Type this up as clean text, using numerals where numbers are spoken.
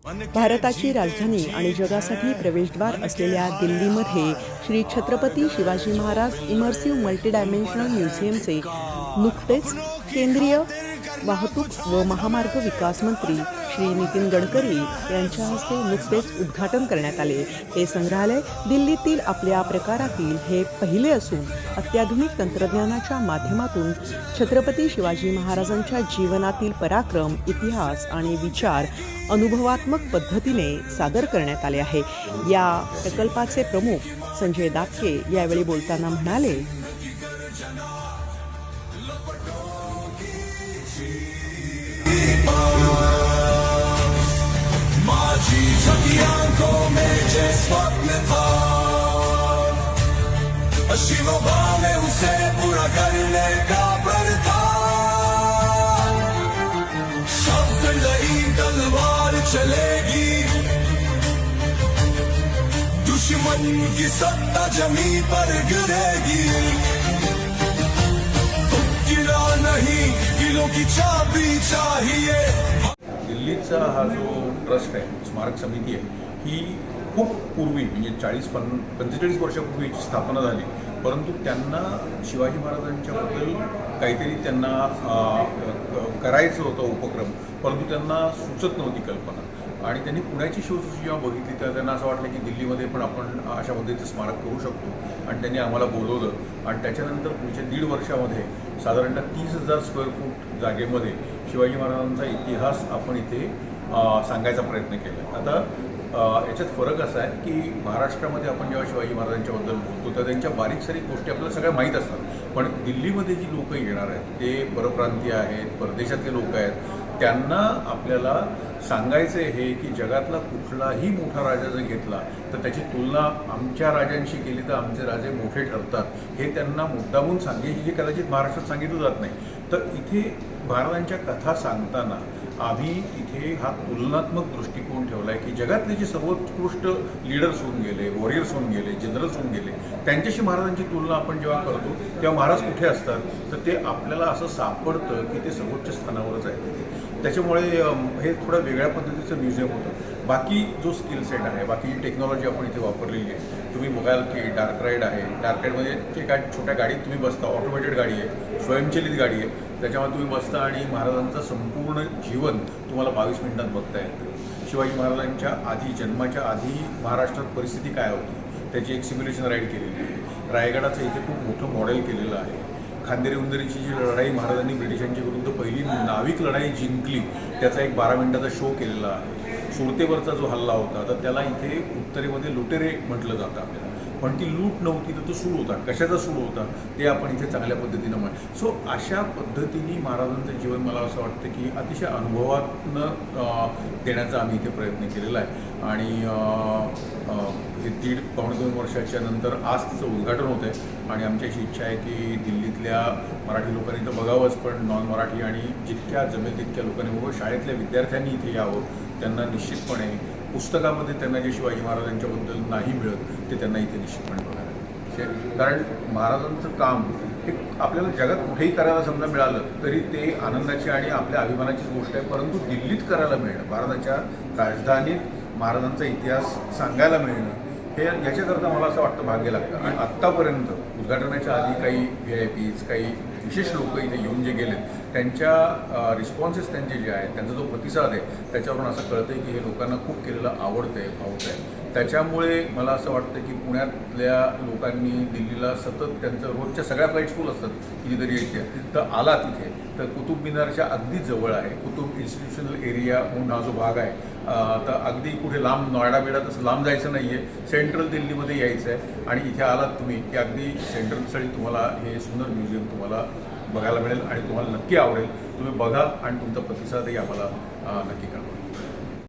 भारताची राजधानी आणि जगासाठी प्रवेशद्वार असलेल्या दिल्लीमध्ये श्री छत्रपती शिवाजी महाराज इमर्सिव्ह मल्टीडायमेन्शनल म्युझियमचे नुकतेच केंद्रीय वाहतूक व महामार्ग विकास मंत्री श्री नितीन गडकरी यांच्या हस्ते नुकतेच उद्घाटन करण्यात आले। हे संग्रहालय दिल्लीतील आपल्या प्रकारातील हे पहिले असून अत्याधुनिक तंत्रज्ञानाच्या माध्यमातून छत्रपती शिवाजी महाराजांच्या जीवनातील पराक्रम, इतिहास आणि विचार अनुभवात्मक पद्धतीने सादर करण्यात आले आहे। या प्रकल्पाचे प्रमुख संजय दापके यावेळी बोलताना म्हणाले, शिवबा में उसे पूरा करने का प्रण था। शब्द नहीं तलवार चलेगी, दुश्मन की सत्ता जमीन पर गिरेगी। गिरा नहीं, किलों की चाबी चाहिए। दिल्लीचा हा जो ट्रस्ट आहे, स्मारक समिती आहे, ही खूप पूर्वी म्हणजे 45 वर्षापूर्वीची स्थापना झाली। परंतु त्यांना शिवाजी महाराजांच्याबद्दल काहीतरी त्यांना करायचं होतं उपक्रम, परंतु त्यांना सुचत नव्हती कल्पना। आणि त्यांनी पुण्याची शिवसृष्टी जेव्हा बघितली तर त्यांना असं वाटलं की दिल्लीमध्ये पण आपण अशा पद्धतीचं स्मारक करू शकतो। आणि त्यांनी आम्हाला बोलवलं आणि त्याच्यानंतर पुढच्या 1.5 वर्षामध्ये साधारणतः 30,000 स्क्वेअर फूट जागेमध्ये शिवाजी महाराजांचा इतिहास आपण इथे सांगायचा प्रयत्न केला। आता याच्यात फरक असा आहे की महाराष्ट्रामध्ये आपण जेव्हा शिवाजी महाराजांच्याबद्दल बोलतो तर त्यांच्या बारीक सारीक गोष्टी आपल्याला सगळ्या माहीत असतात, पण दिल्लीमध्ये जी लोक येणार आहेत ते परप्रांतीय आहेत, परदेशातले लोक आहेत, त्यांना आपल्याला सांगायचे हे की जगातला कुठलाही मोठा राजा जर घेतला तर त्याची तुलना आमच्या राजांशी केली तर आमचे राजे मोठे ठरतात, हे त्यांना मुद्दामून सांगायची जे कदाचित महाराष्ट्रात सांगितलं जात नाही। तर इथे महाराजांच्या कथा सांगताना आम्ही इथे हा तुलनात्मक दृष्टिकोन ठेवला आहे की जगातले जे सर्वोत्कृष्ट लीडर्स होऊन गेले, वॉरियर्स होऊन गेले, जनरल्स होऊन गेले, त्यांच्याशी महाराजांची तुलना आपण जेव्हा करतो तेव्हा महाराज कुठे असतात तर ते आपल्याला असं सापडतं की ते सर्वोच्च स्थानावरच आहे। त्याच्यामुळे हे थोडं वेगळ्या पद्धतीचं म्युझियम होतं। बाकी जो स्किल सेट आहे, बाकी टेक्नॉलॉजी आपण इथे वापरलेली आहे, तुम्ही बघाल की डार्क राईड आहे। डार्क राईडमध्ये जे काय छोट्या गाडीत तुम्ही बसता, ऑटोमेटेड गाडी आहे, स्वयंचलित गाडी आहे, त्याच्यामध्ये तुम्ही बसता आणि महाराजांचं संपूर्ण जीवन तुम्हाला 22 मिनिटात बघता येतं। शिवाजी महाराजांच्या आधी, जन्माच्या आधी महाराष्ट्रात परिस्थिती काय होती त्याची एक सिम्युलेशन राईड केलेली आहे। रायगडाचं इथे खूप मोठं मॉडेल केलेलं आहे। खांदेरी उंदेरीची जी लढाई महाराजांनी ब्रिटिशांच्या विरुद्ध पहिली नाविक लढाई जिंकली त्याचा एक 12 मिनिटाचा शो केलेला आहे। सुरतेवरचा जो हल्ला होता तर त्याला इथे उत्तरेमध्ये लुटेरे म्हटलं जातं आपल्याला, पण ती लूट नव्हती तर तो सूड होता। कशाचा सूड होता ते आपण इथे चांगल्या पद्धतीनं सो अशा पद्धतीने महाराजांचं जीवन मला असं वाटतं की अतिशय अनुभवातनं देण्याचा आम्ही इथे प्रयत्न केलेला आहे। आणि हे 1.5-2 वर्षाच्या नंतर आज तिचं उद्घाटन होतं आहे आणि आमची अशी इच्छा आहे की दिल्लीतल्या मराठी लोकांनी तर बघावंच, पण नॉन मराठी आणि जितक्या जमेल तितक्या लोकांनी बघावं, शाळेतल्या विद्यार्थ्यांनी इथे यावं। त्यांना निश्चितपणे पुस्तकामध्ये त्यांना जे शिवाजी महाराजांच्याबद्दल नाही मिळत ते त्यांना इथे निश्चितपणे बघायला, कारण महाराजांचं काम हे आपल्याला जगात कुठेही करायला समजा मिळालं तरी ते आनंदाची आणि आपल्या अभिमानाचीच गोष्ट आहे, परंतु दिल्लीत करायला मिळणं, भारताच्या राजधानीत महाराजांचा इतिहास सांगायला मिळणं हे याच्याकरता मला असं वाटतं भाग्य लागतं। आणि आत्तापर्यंत उद्घाटनाच्या आधी काही VIP, काही विशेष लोक इथे येऊन जे गेलेत त्यांच्या रिस्पॉन्सेस त्यांचे जे आहेत, त्यांचा जो प्रतिसाद आहे त्याच्यावरून असं कळतं आहे की हे लोकांना खूप केलेलं आवडतं आहे, भावतं आहे। त्याच्यामुळे मला असं वाटतं की पुण्यातल्या लोकांनी दिल्लीला सतत त्यांचं रोजच्या सगळ्या फ्लाईट्स फुल असतात, कितीतरी येते तर आला तिथे तर कुतुब मिनारच्या अगदी जवळ आहे, कुतुब इन्स्टिट्यूशनल एरिया म्हणून हा जो भाग आहे तर अगदी कुठे लांब नोएडा बिडा तसं लांब जायचं नाही आहे, सेंट्रल दिल्लीमध्ये यायचं आहे आणि इथे आलात तुम्ही की अगदी सेंट्रल स्थळी तुम्हाला हे सुंदर म्युझियम तुम्हाला बघायला मिळेल आणि तुम्हाला नक्की आवडेल। तुम्ही बघा आणि तुमचा प्रतिसादही आम्हाला नक्की कळवा।